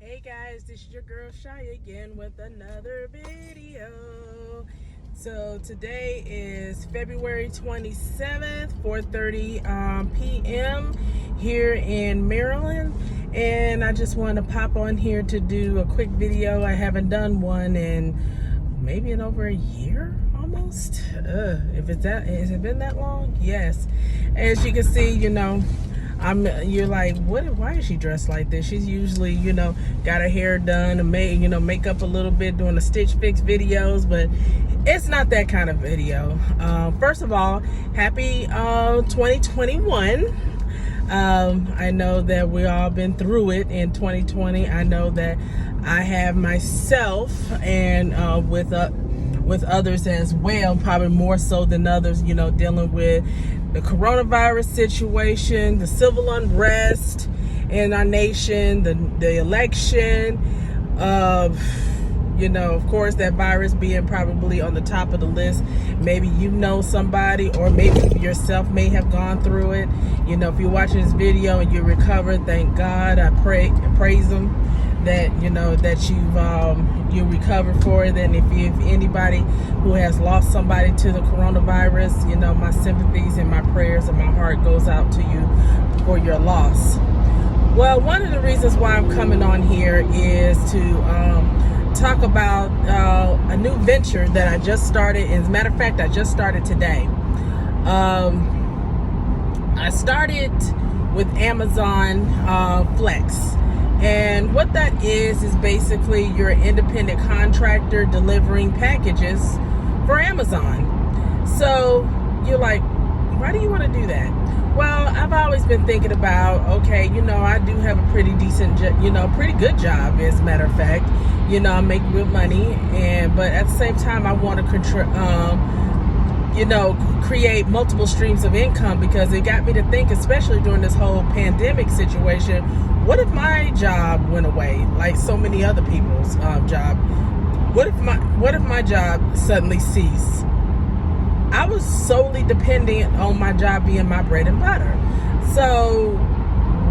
Hey guys, this is your girl Shy again with another video. So today is February 27th, 4:30 p.m. here in Maryland, and I just want to pop on here to do a quick video. I haven't done one in maybe in over a year almost. Has it been that long? Yes. As you can see, you're like, why is she dressed like this? She's usually, got her hair done and make up a little bit, doing the Stitch Fix videos, but it's not that kind of video. First of all, happy 2021. I know that we all been through it in 2020. I know that I have myself and with others as well, probably more so than others, dealing with the coronavirus situation, the civil unrest in our nation, the election, of course, that virus being probably on the top of the list. Maybe somebody, or maybe yourself may have gone through it. If you're watching this video and you recovered, thank God. I praise Him that that you recovered for it. And if anybody who has lost somebody to the coronavirus, my sympathies and my prayers and my heart goes out to you for your loss. Well, one of the reasons why I'm coming on here is to talk about a new venture that I just started. As a matter of fact, I just started today. I started with Amazon Flex. And what that is basically you're an independent contractor delivering packages for Amazon. So you're like, why do you want to do that? Well, I've always been thinking about, okay, I do have a pretty decent, pretty good job, as a matter of fact. I make good money, but at the same time, I want to create multiple streams of income, because it got me to think, especially during this whole pandemic situation, what if my job went away, like so many other people's job? What if my job suddenly ceased? I was solely dependent on my job being my bread and butter. So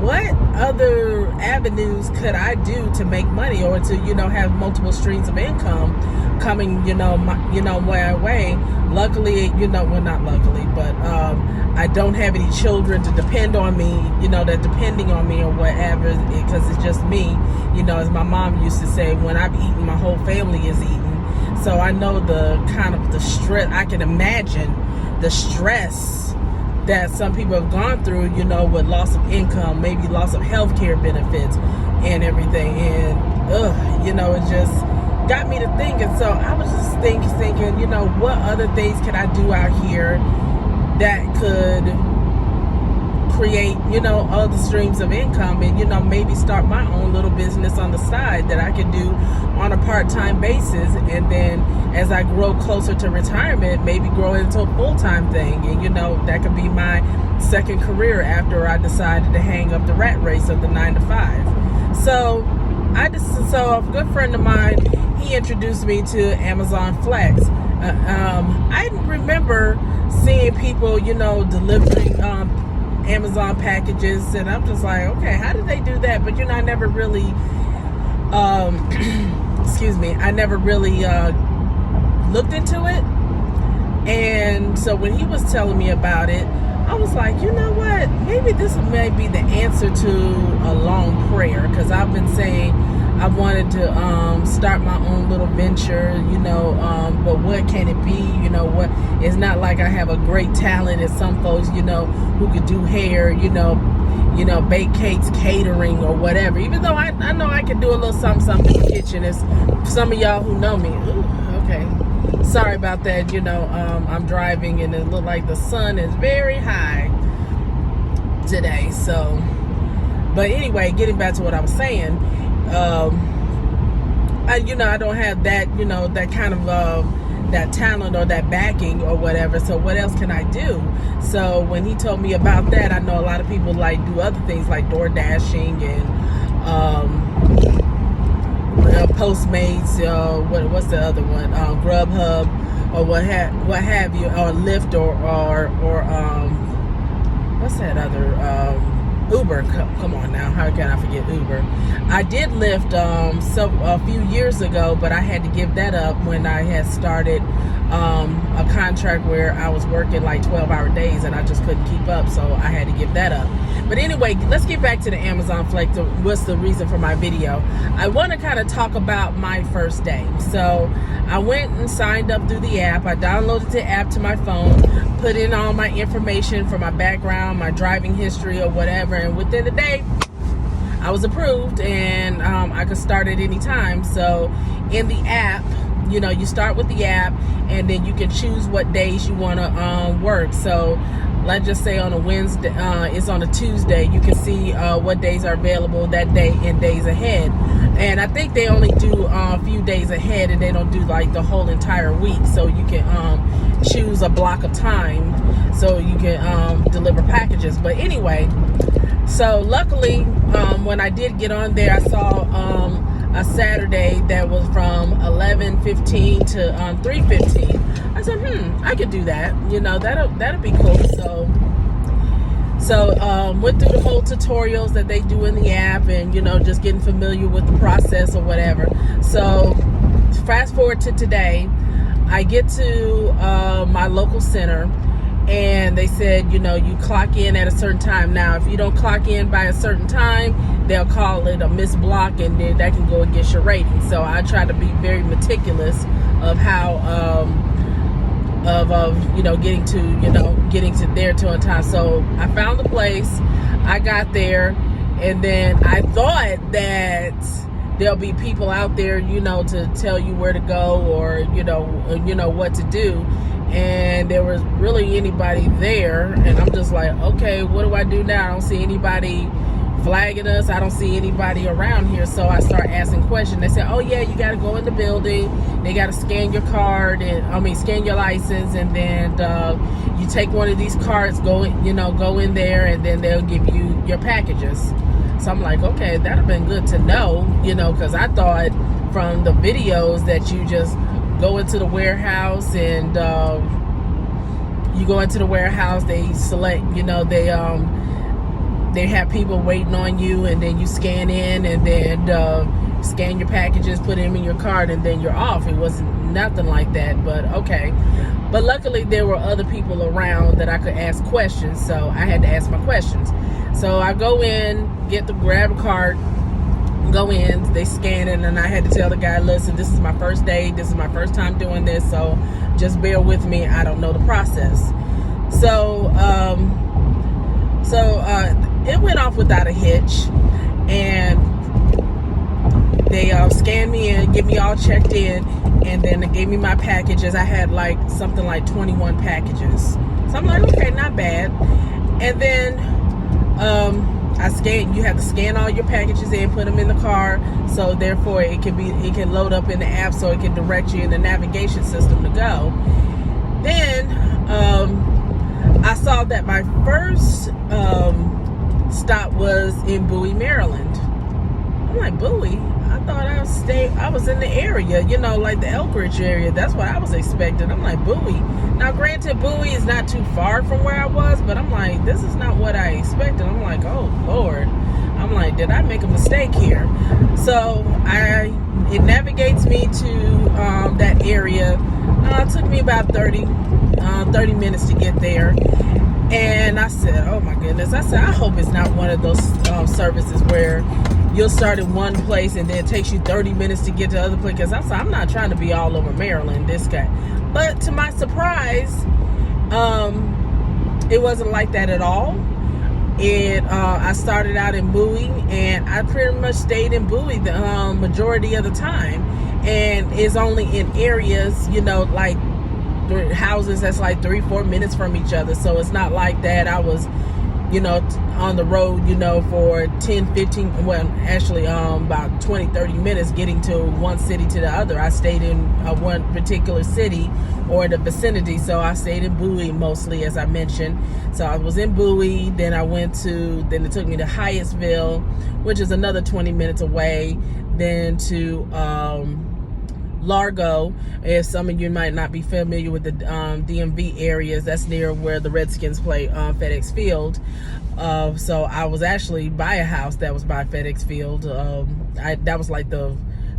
what other avenues could I do to make money, or to have multiple streams of income coming my way? Luckily, well, not luckily, but I don't have any children to depend on me, that depending on me or whatever, because it's just me. As my mom used to say, when I've eaten, my whole family is eating. So I know the stress. I can imagine the stress that some people have gone through, with loss of income, maybe loss of healthcare benefits and everything. And it just got me to thinking. So I was just thinking, what other things can I do out here that could create, other streams of income, and maybe start my own little business on the side that I can do on a part-time basis, and then as I grow closer to retirement, maybe grow into a full-time thing, and that could be my second career after I decided to hang up the rat race of the 9-to-5. So a good friend of mine, he introduced me to Amazon Flex. I remember seeing people, delivering Amazon packages, and I'm just like, okay, how did they do that? But I never really I never really looked into it. And so when he was telling me about it, I was like, you know what, maybe this may be the answer to a long prayer, because I've been saying I wanted to start my own little venture, but what can it be? What? It's not like I have a great talent as some folks, who could do hair, bake cakes, catering, or whatever. Even though I know I can do a little something in the kitchen. As some of y'all who know me, okay, sorry about that. I'm driving, and it looked like the sun is very high today. So, but anyway, getting back to what I was saying. I don't have that, that kind of that talent or that backing or whatever. So what else can I do? So when he told me about that, I know a lot of people do other things like door dashing and Postmates. What's the other one? Grubhub, or what have you, or Lyft, or what's that other Uber. Come on now, how can I forget Uber? I did Lyft a few years ago, but I had to give that up when I had started a contract where I was working like 12-hour days and I just couldn't keep up, so I had to give that up. But anyway, let's get back to the Amazon Flex. What's the reason for my video? I want to kind of talk about my first day. So I went and signed up through the app. I downloaded the app to my phone, put in all my information for my background, my driving history or whatever, and within the day I was approved, and I could start at any time. So in the app, you know, you start with the app and then you can choose what days you want to work. So let's just say on a Wednesday, it's on a Tuesday, you can see what days are available that day and days ahead. And I think they only do a few days ahead, and they don't do like the whole entire week. So you can choose a block of time so you can deliver packages. But anyway, so luckily when I did get on there, I saw a Saturday that was from 11:15 to 3:15. I said, I could do that. You know, that'll be cool. So went through the whole tutorials that they do in the app, and you know, just getting familiar with the process or whatever. So fast forward to today, I get to my local center, and they said, you know, you clock in at a certain time. Now, if you don't clock in by a certain time, they'll call it a missed block, and then that can go against your rating. So I try to be very meticulous of how, you know, getting to there to on time. So I found the place, I got there, and then I thought that there'll be people out there, you know, to tell you where to go or, you know, what to do. And there was really anybody there, and I'm just like, okay, what do I do now? I don't see anybody flagging us. I don't see anybody around here. So I start asking questions. They said, oh yeah, you got to go in the building. They got to scan your card, and scan your license, and then you take one of these cards, go in there, and then they'll give you your packages. So I'm like, okay, that'd have been good to know, you know, because I thought from the videos that you just go into the warehouse, and you go into the warehouse, they select, you know, they have people waiting on you, and then you scan in, and then scan your packages, put them in your cart, and then you're off. It wasn't nothing like that, but okay. But luckily there were other people around that I could ask questions, so I had to ask my questions. So I go in, grab a cart, go in, they scan it, and I had to tell the guy, listen, this is my first day, this is my first time doing this, so just bear with me, I don't know the process. So it went off without a hitch, and they scanned me in, get me all checked in, and then they gave me my packages. I had something like 21 packages. So I'm like, okay, not bad. And then you have to scan all your packages in, put them in the car, so therefore it can load up in the app, so it can direct you in the navigation system to go. Then I saw that my first stop was in Bowie, Maryland. I'm like, Bowie? I thought I was in the area, you know, like the Elkridge area. That's what I was expecting. I'm like, Bowie. Now, granted, Bowie is not too far from where I was, but I'm like, this is not what I expected. I'm like, oh, Lord. I'm like, did I make a mistake here? So it navigates me to that area. It took me about 30 minutes to get there. And I said, oh my goodness. I said, I hope it's not one of those services where you'll start in one place and then it takes you 30 minutes to get to other place. Because I said, I'm not trying to be all over Maryland, this guy. But to my surprise, it wasn't like that at all. I started out in Bowie, and I pretty much stayed in Bowie the majority of the time. And it's only in areas, you know, like houses that's like 3-4 minutes from each other. So it's not like that I was, you know, on the road, you know, for 10-15, well, actually about 20-30 minutes getting to one city to the other. I stayed in one particular city or the vicinity, so I stayed in Bowie mostly, as I mentioned. So I was in Bowie, then then it took me to Hyattsville, which is another 20 minutes away, then to Largo. If some of you might not be familiar with the DMV areas, that's near where the Redskins play FedEx Field. So I was actually by a house that was by FedEx Field. That was like the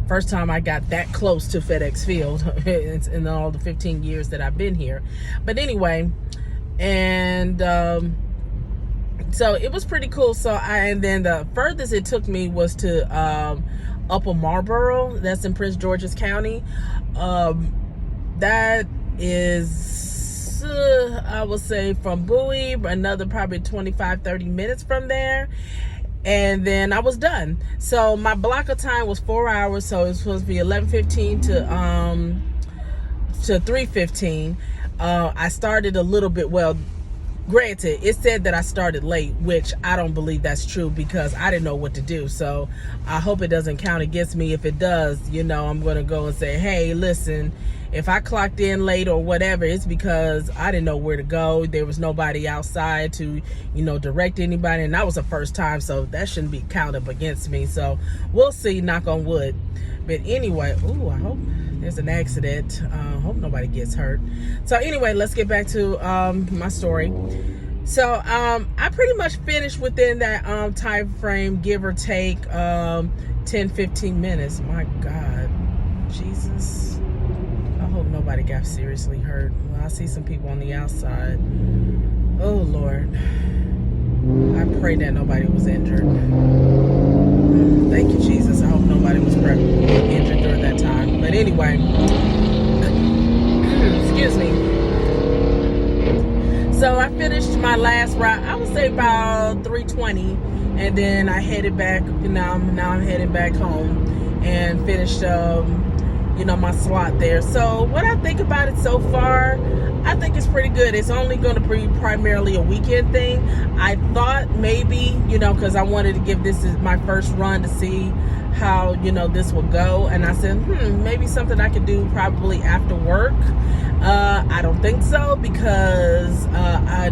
first time I got that close to FedEx Field in all the 15 years that I've been here. But anyway, and so it was pretty cool. And then the furthest it took me was to Upper Marlboro. That's in Prince George's County. That is, I would say, from Bowie, another probably 25-30 minutes from there. And then I was done. So my block of time was 4 hours. So it was supposed to be 11:15 to 3:15. I started a little bit, well, granted, it said that I started late, which I don't believe that's true because I didn't know what to do. So I hope it doesn't count against me. If it does, I'm going to go and say, hey, listen, if I clocked in late or whatever, it's because I didn't know where to go. There was nobody outside to, direct anybody. And that was the first time. So that shouldn't be counted against me. So we'll see, knock on wood. But anyway, I hope there's an accident. Hope nobody gets hurt. So anyway, let's get back to my story. So I pretty much finished within that time frame, give or take 10-15 minutes. My God, Jesus. I hope nobody got seriously hurt. Well, I see some people on the outside. Oh, Lord. I pray that nobody was injured. Thank you, Jesus. I hope nobody was injured during that time. But anyway, excuse me. So I finished my last route, I would say about 3:20, and then I headed back. Now I'm heading back home and finished, my slot there. So what I think about it so far, I think it's pretty good. It's only going to be primarily a weekend thing. I thought maybe, because I wanted to give this as my first run to see how, this would go. And I said, maybe something I could do probably after work. I don't think so because, I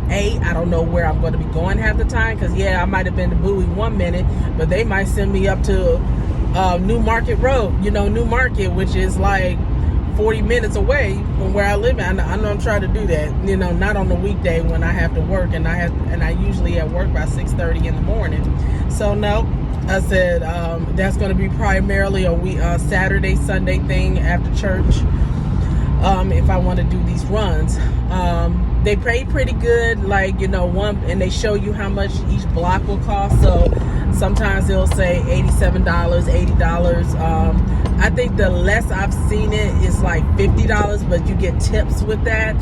don't know where I'm going to be going half the time. Because, I might have been to Bowie 1 minute, but they might send me up to New Market Road, New Market, which is like 40 minutes away from where I live at. I know I'm trying to do that, not on the weekday when I have to work, and I usually at work by 6:30 in the morning. So no, I said that's going to be primarily a Saturday, Sunday thing after church. If I want to do these runs, they pay pretty good, and they show you how much each block will cost. So sometimes they'll say $87, $80. I think the less I've seen it is like $50, but you get tips with that.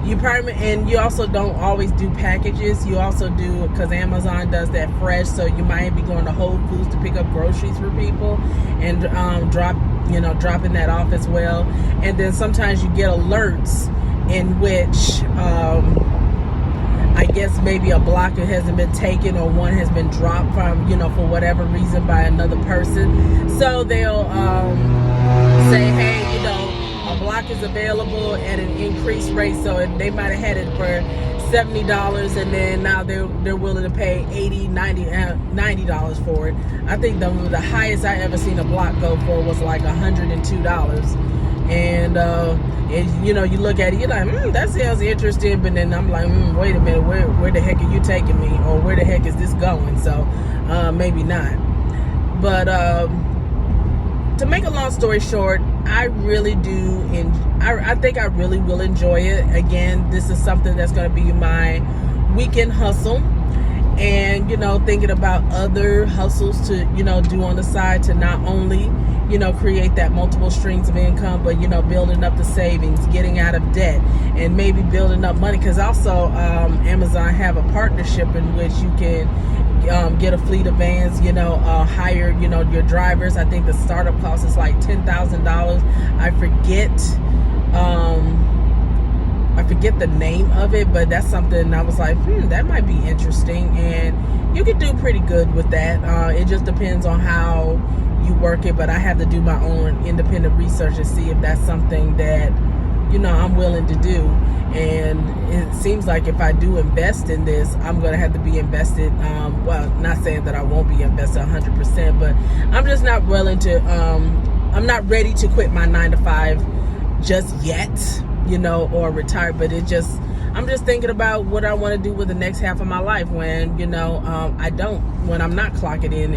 You also don't always do packages. You also do, because Amazon does that fresh, so you might be going to Whole Foods to pick up groceries for people and dropping that off as well. And then sometimes you get alerts in which I guess maybe a block hasn't been taken or one has been dropped from, for whatever reason by another person. So they'll say, hey, a block is available at an increased rate. So they might have had it for $70 and then now they're willing to pay $80, $90 for it. I think the highest I ever seen a block go for was like $102. And you look at it, you're like, that sounds interesting, but then I'm like, wait a minute, where the heck are you taking me, or where the heck is this going? So maybe not. But to make a long story short, I really do, I think I really will enjoy it. Again, this is something that's going to be my weekend hustle, and thinking about other hustles to do on the side to not only create that multiple streams of income, but building up the savings, getting out of debt, and maybe building up money. Because also Amazon have a partnership in which you can get a fleet of vans, hire your drivers. I think the startup cost is like $10,000. I forget the name of it, but that's something I was like, that might be interesting, and you could do pretty good with that. It just depends on how you work it, but I have to do my own independent research and see if that's something that I'm willing to do. And it seems like if I do invest in this, I'm going to have to be invested, well, not saying that I won't be invested 100%, but I'm just not willing to, I'm not ready to quit my 9 to 5 just yet, or retire, but I'm just thinking about what I want to do with the next half of my life when, you know, when I'm not clocking in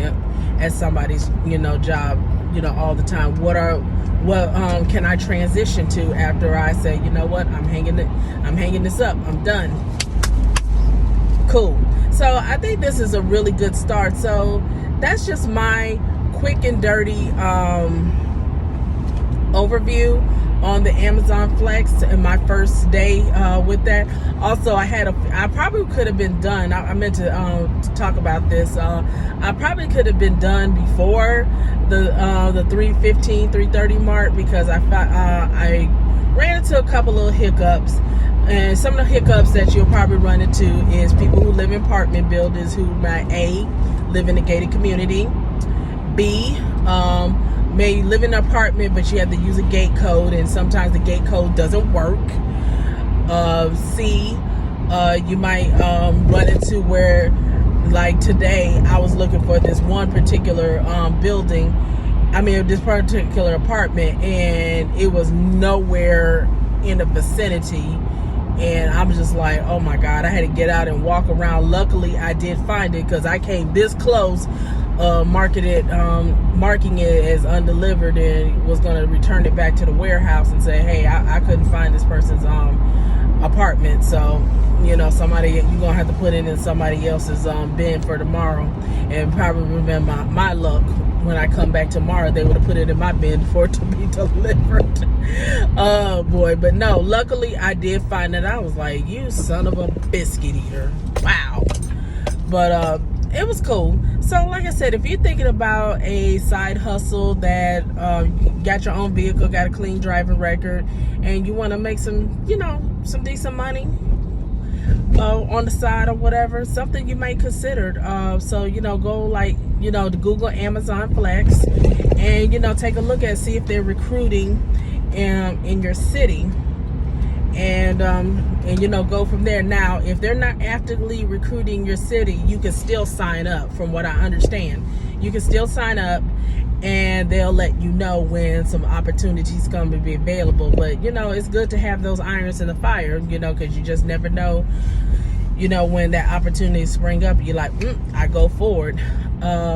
at somebody's, you know, job, you know, all the time. What can I transition to after I say, you know what, I'm hanging this up, I'm done. Cool. So I think this is a really good start. So that's just my quick and dirty overview on the Amazon Flex and my first day with that. Also, I probably could have been done. I meant to talk about this. I probably could have been done before the 3:30 mark, because I ran into a couple of hiccups. And some of the hiccups that you'll probably run into is people who live in apartment buildings who might A, live in a gated community, B, may live in an apartment, but you have to use a gate code, and sometimes the gate code doesn't work. C, you might run into where, like today, I was looking for this one particular this particular apartment, and it was nowhere in the vicinity. And I'm just like, oh my God, I had to get out and walk around. Luckily, I did find it because I came this close, marking it as undelivered, and was going to return it back to the warehouse and say, hey, I couldn't find this person's apartment. So, you know, you're going to have to put it in somebody else's bin for tomorrow. And probably been my luck. When I come back tomorrow, they would have put it in my bin for it to be delivered. Oh boy, but no, luckily I did find it. I was like, you son of a biscuit eater. Wow. But it was cool. So like I said, if you're thinking about a side hustle that got your own vehicle, got a clean driving record, and you want to make some decent money on the side or whatever, something you might consider. So go to Google Amazon Flex and take a look see if they're recruiting in your city, and go from there. Now, if they're not actively recruiting your city, you can still sign up. From what I understand, you can still sign up, and they'll let you know when some opportunities come to be available. But it's good to have those irons in the fire, because you just never know, when that opportunity spring up. You're like, I go forward.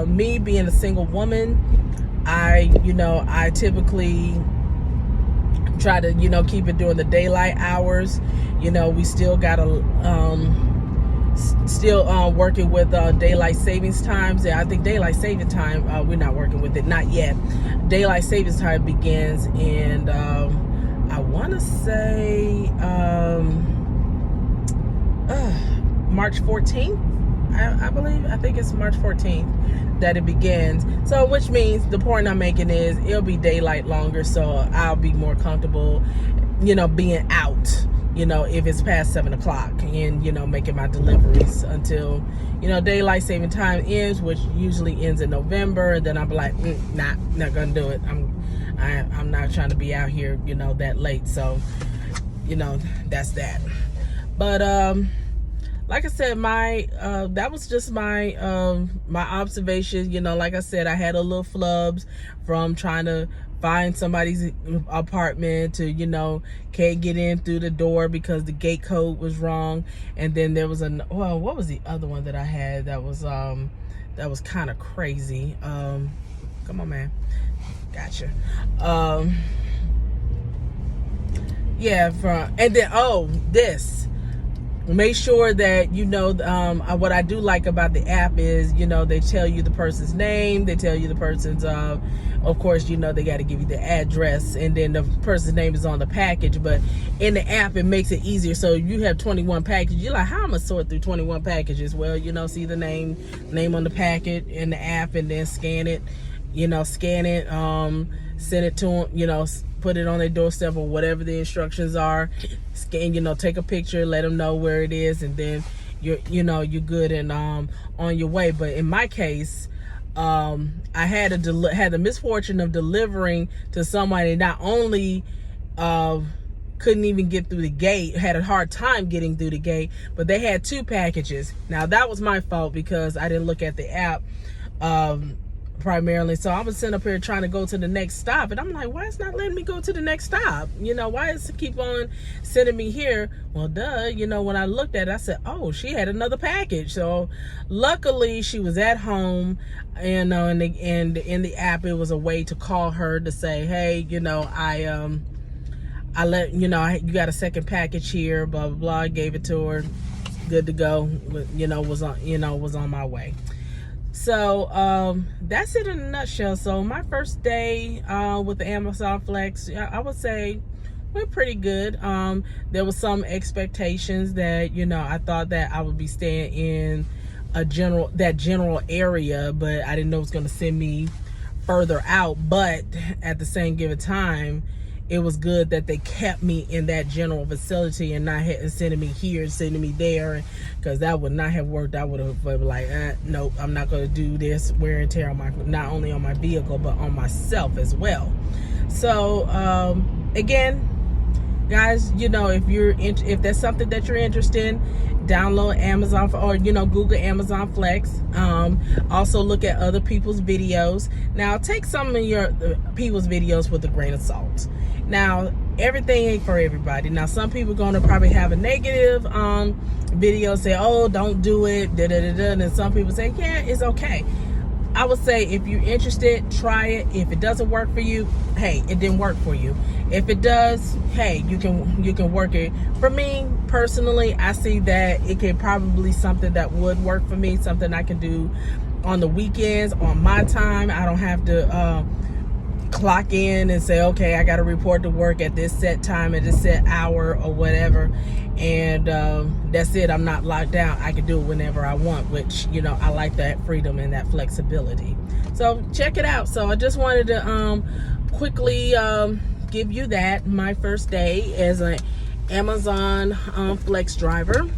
Me being a single woman, I typically try to keep it during the daylight hours. We still gotta working with daylight savings times. I think daylight savings time, we're not working with it, not yet. Daylight savings time begins in I want to say March 14th, I believe. I think it's March 14th that it begins. So which means the point I'm making is it'll be daylight longer, so I'll be more comfortable being out if it's past 7 o'clock, and making my deliveries until daylight saving time ends, which usually ends in November. And then I'll be like, not gonna do it. I'm not trying to be out here that late. So that's that. But like I said, that was just my observation. Like I said, I had a little flubs from trying to find somebody's apartment to can't get in through the door because the gate code was wrong. And then there was what was the other one that I had that was kind of crazy. Come on, man. Gotcha. This. Make sure that what I do like about the app is they tell you the person's name, they tell you the person's of course they got to give you the address, and then the person's name is on the package. But in the app, it makes it easier. So you have 21 packages, you're like, how am I gonna sort through 21 packages? Well, see the name on the packet in the app, and then scan it, send it to them, put it on their doorstep or whatever the instructions are. Scan, take a picture, let them know where it is, and then you're good and on your way. But in my case, I had the misfortune of delivering to somebody not only couldn't even get through the gate, had a hard time getting through the gate, but they had 2 packages. Now that was my fault because I didn't look at the app primarily. So I was sitting up here trying to go to the next stop, and I'm like, why is it not letting me go to the next stop? You know, why is it keep on sending me here? Well, duh, you know, when I looked at it, I said, oh, she had another package. So luckily she was at home, and in the app it was a way to call her to say, hey, you know, I let you know, you got a second package here, blah blah blah. Gave it to her, good to go. You know, was on my way. So that's it in a nutshell. So my first day with the Amazon Flex, I would say went pretty good. There was some expectations that, you know, I thought that I would be staying in that general area, but I didn't know it was going to send me further out. But at the same given time, it was good that they kept me in that general facility and not sending me here, sending me there, because that would not have worked. I would have been like, nope, I'm not going to do this wear and tear on not only on my vehicle, but on myself as well. So again, guys, you know, if that's something that you're interested in, download Amazon or, you know, Google Amazon Flex. Also look at other people's videos. Now take some of your people's videos with a grain of salt. Now everything ain't for everybody. Now some people are going to probably have a negative video, say, oh, don't do it, da da da da, and some people say, yeah, it's okay. I would say if you're interested, try it. If it doesn't work for you, hey, it didn't work for you. If it does, hey, you can work it. For me personally, I see that it can probably something that would work for me, something I can do on the weekends, on my time. I don't have to clock in and say, okay, I got to report to work at this set time, at this set hour or whatever, and that's it. I'm not locked down. I can do it whenever I want, which, you know, I like that freedom and that flexibility. So check it out. So I just wanted to quickly give you that, my first day as an Amazon Flex driver.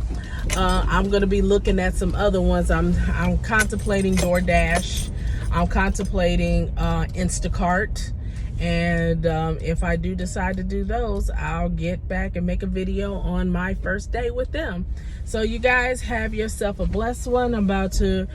I'm going to be looking at some other ones. I'm contemplating DoorDash. I'm contemplating Instacart, and if I do decide to do those, I'll get back and make a video on my first day with them. So you guys have yourself a blessed one. I'm about to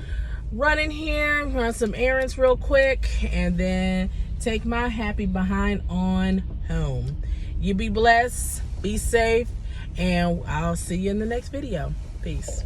run in here, run some errands real quick, and then take my happy behind on home. You be blessed, be safe, and I'll see you in the next video. Peace.